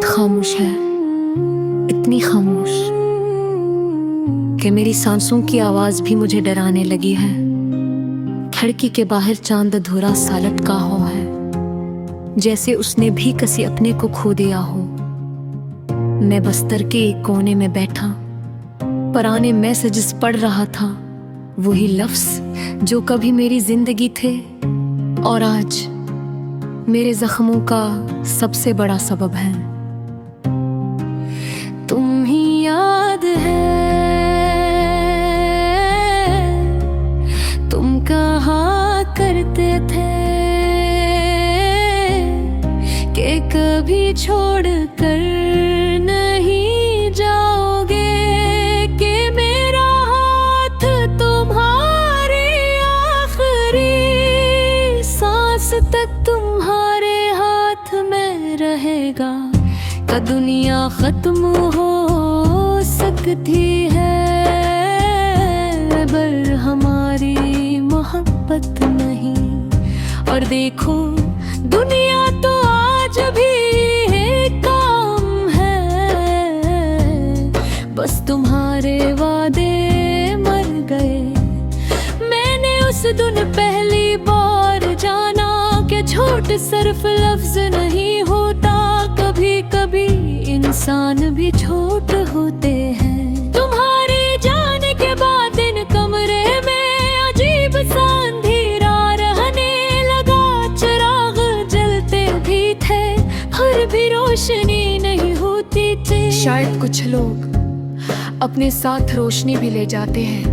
खामोश है, इतनी खामोश कि मेरी सांसों की आवाज भी मुझे डराने लगी है। खिड़की के बाहर चांद अधूरा सा लटका हो है, जैसे उसने भी कसी अपने को खो दिया हो। मैं बस्तर के एक कोने में बैठा पुराने मैसेजेस पढ़ रहा था, वही लफ्ज जो कभी मेरी जिंदगी थे और आज मेरे जख्मों का सबसे बड़ा सबब है। तुम ही याद है, तुम कहा करते थे कि कभी छोड़ कर नहीं जाओगे, कि मेरा हाथ तुम्हारे आखिरी सांस तक तुम्हारे हाथ में रहेगा। का दुनिया खत्म हो सकती है पर हमारी मोहब्बत नहीं। और देखो दुनिया तो आज भी काम है, बस तुम्हारे वादे मर गए। मैंने उस दिन पहली बार जाना कि झूठ सिर्फ लफ्ज नहीं होता, कभी कभी इंसान भी झूठ होते हैं। तुम्हारे जाने के बाद इन कमरे में अजीब सा अंधेरा रहने लगा। चिराग जलते भी थे फिर भी रोशनी नहीं होती थी। शायद कुछ लोग अपने साथ रोशनी भी ले जाते हैं।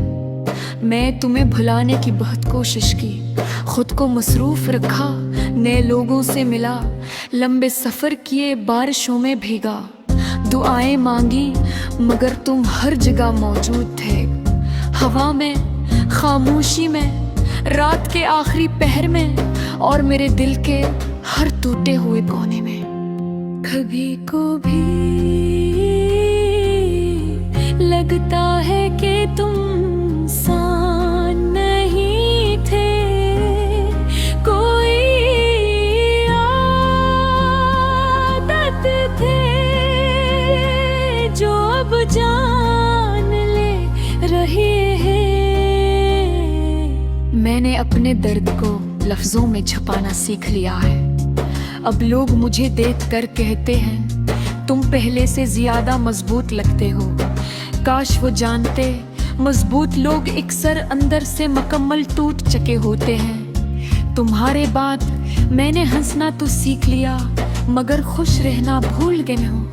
मैं तुम्हें भुलाने की बहुत कोशिश की, खुद को मसरूफ रखा, नए लोगों से मिला, लंबे सफर किए, बारिशों में भीगा, दुआएं मांगी, मगर तुम हर जगह मौजूद थे। हवा में, खामोशी में, रात के आखिरी पहर में और मेरे दिल के हर टूटे हुए कोने में। कभी को भी लगता है कि तुम इंसान नहीं थे, कोई आदत थे जो अब जान ले रहे हैं। मैंने अपने दर्द को लफ्जों में छुपाना सीख लिया है। अब लोग मुझे देख कर कहते हैं तुम पहले से ज्यादा मजबूत लगते हो। काश वो जानते मजबूत लोग अक्सर अंदर से मुकम्मल टूट चुके होते हैं। तुम्हारे बाद मैंने हंसना तो सीख लिया, मगर खुश रहना भूल गए हूँ।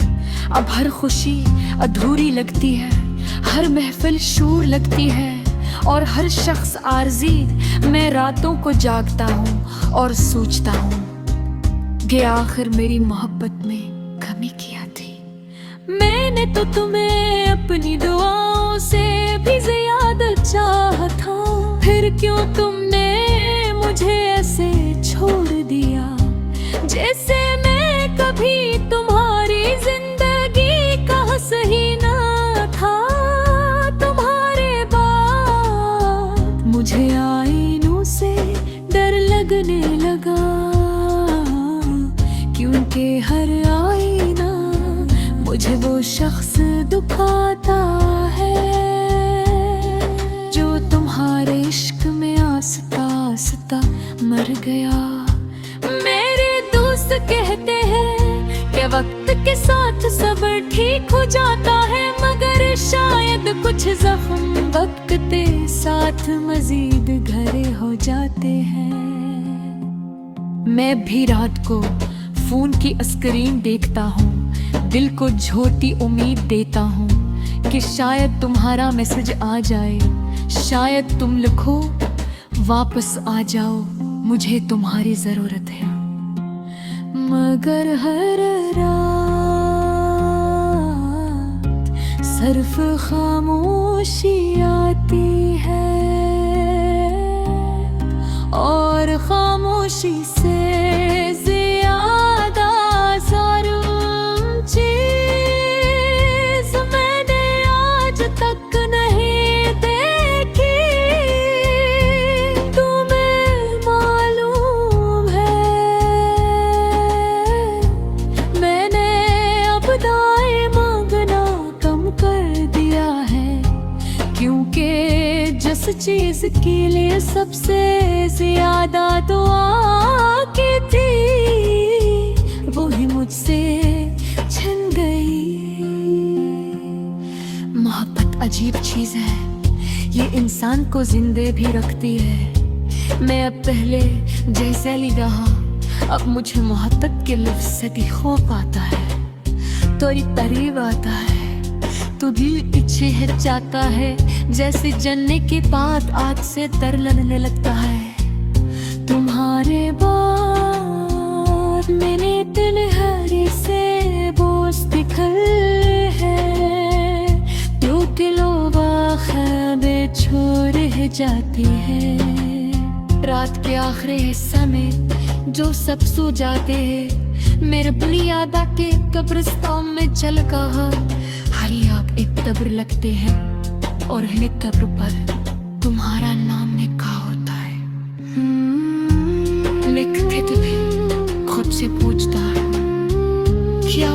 अब हर खुशी अधूरी लगती है, हर महफिल शूर लगती है और हर शख्स आरजी। मैं रातों को जागता हूँ और सोचता हूँ कि आखिर मेरी मोहब्बत में कमी क्या थी। मैंने तो तुम्हें अपनी दुआओं से भी ज्यादा चाहा था, फिर क्यों तुमने मुझे ऐसे छोड़ दिया, जैसे मैं कभी तुम्हारी जिंदगी का सही ना था। तुम्हारे बाद मुझे आईनों से डर लगने लगा, क्योंकि हर आईना मुझे वो शख्स दुखाता है जो तुम्हारे इश्क में आस्ता आस्ता मर गया। मेरे दोस्त कहते हैं कि वक्त के साथ सब ठीक हो जाता है, मगर शायद कुछ जख्म वक्त के साथ मजीद गहरे हो जाते हैं। मैं भी रात को फोन की स्क्रीन देखता हूँ, दिल को झोटी उम्मीद देता हूँ कि शायद तुम्हारा मैसेज आ जाए, शायद तुम लिखो वापस आ जाओ, मुझे तुम्हारी जरूरत है। मगर हर रात सिर्फ खामोशी आती है और खामोशी से तक नहीं देखी। तुम्हें मालूम है मैंने सदाएं मांगना कम कर दिया है, क्योंकि जिस चीज के लिए सबसे ज्यादा दुआ की थी वो ही मुझसे छिन गई। मोहब्बत अजीब चीज है, ये इंसान को जिंदे भी रखती है। मैं अब पहले जैसे ली रहा, अब मुझे मोहब्बत के लफ्ज से भी खौफ आता है। तेरी करीब आता है तो दिल पीछे हट जाता है, जैसे जन्ने के बाद आग से डर लगने लगता है। तुम्हारे बाद मैंने तन्हाई से बोझ दिखल है, टूट लो ख्वाबे छोड़ जाती है। रात के आखिरी हिस्से में जो सब सो जाते हैं, मेरे बुनियादा के कब्रिस्तान में जल कहा हरी आग एक कब्र लगते हैं और हर कब्र पर तुम्हारा नाम लिखा होता है। लिखते भी खुद से पूछता है क्या